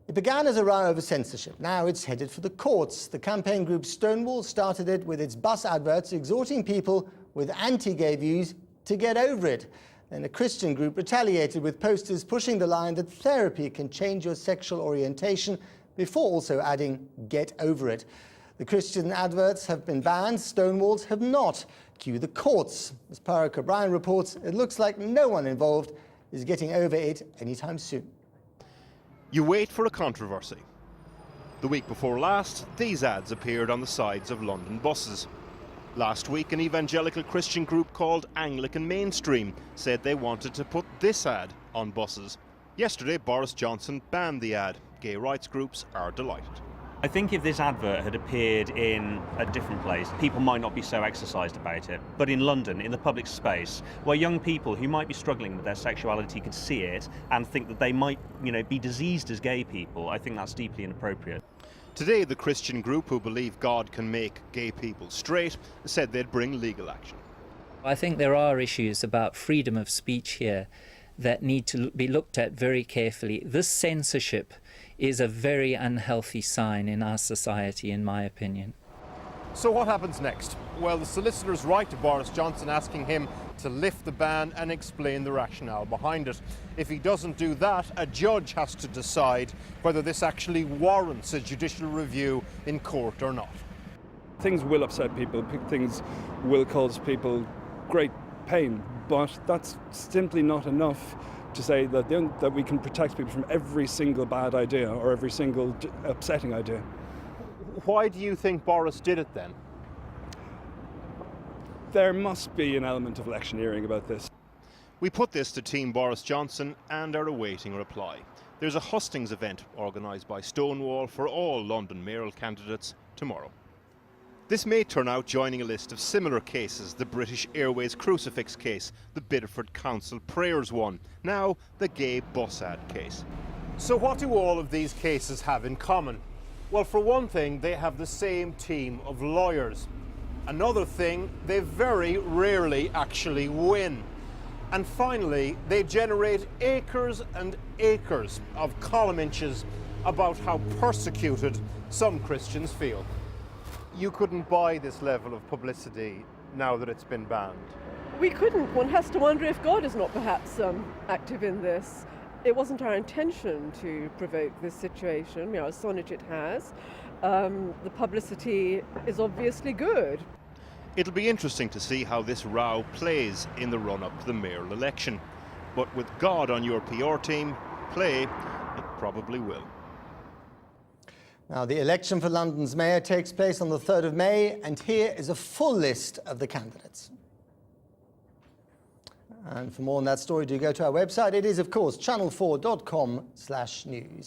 It began as a row over censorship. Now it's headed for the courts. The campaign group Stonewall started it with its bus adverts exhorting people with anti-gay views to get over it. Then a Christian group retaliated with posters pushing the line that therapy can change your sexual orientation, before also adding "get over it." The Christian adverts have been banned, Stonewall's have not. Cue the courts. As Parag O'Brien reports, it looks like no one involved is getting over it anytime soon. You wait for a controversy. The week before last, these ads appeared on the sides of London buses. Last week, an evangelical Christian group called Anglican Mainstream said they wanted to put this ad on buses. Yesterday, Boris Johnson banned the ad. Gay rights groups are delighted. I think if this advert had appeared in a different place, people might not be so exercised about it. But in London, in the public space, where young people who might be struggling with their sexuality could see it and think that they might, be diseased as gay people, I think that's deeply inappropriate. Today, the Christian group who believe God can make gay people straight said they'd bring legal action. I think there are issues about freedom of speech here that need to be looked at very carefully. This censorship is a very unhealthy sign in our society, in my opinion. So what happens next? Well, the solicitors write to Boris Johnson asking him to lift the ban and explain the rationale behind it. If he doesn't do that, a judge has to decide whether this actually warrants a judicial review in court or not. Things will upset people, things will cause people great pain, but that's simply not enough to say that we can protect people from every single bad idea or every single upsetting idea. Why do you think Boris did it then? There must be an element of electioneering about this. We put this to Team Boris Johnson and are awaiting a reply. There's a hustings event organised by Stonewall for all London mayoral candidates tomorrow. This may turn out joining a list of similar cases: the British Airways crucifix case, the Bideford Council prayers one, now the gay bus ad case. So what do all of these cases have in common? Well, for one thing, they have the same team of lawyers. Another thing, they very rarely actually win. And finally, they generate acres and acres of column inches about how persecuted some Christians feel. You couldn't buy this level of publicity now that it's been banned. We couldn't. One has to wonder if God is not perhaps active in this. It wasn't our intention to provoke this situation. As Sonnet it has. The publicity is obviously good. It'll be interesting to see how this row plays in the run-up to the mayoral election. But with God on your PR team, it probably will. Now, the election for London's mayor takes place on the 3rd of May, and here is a full list of the candidates. And for more on that story, do go to our website. It is, of course, channel4.com/news.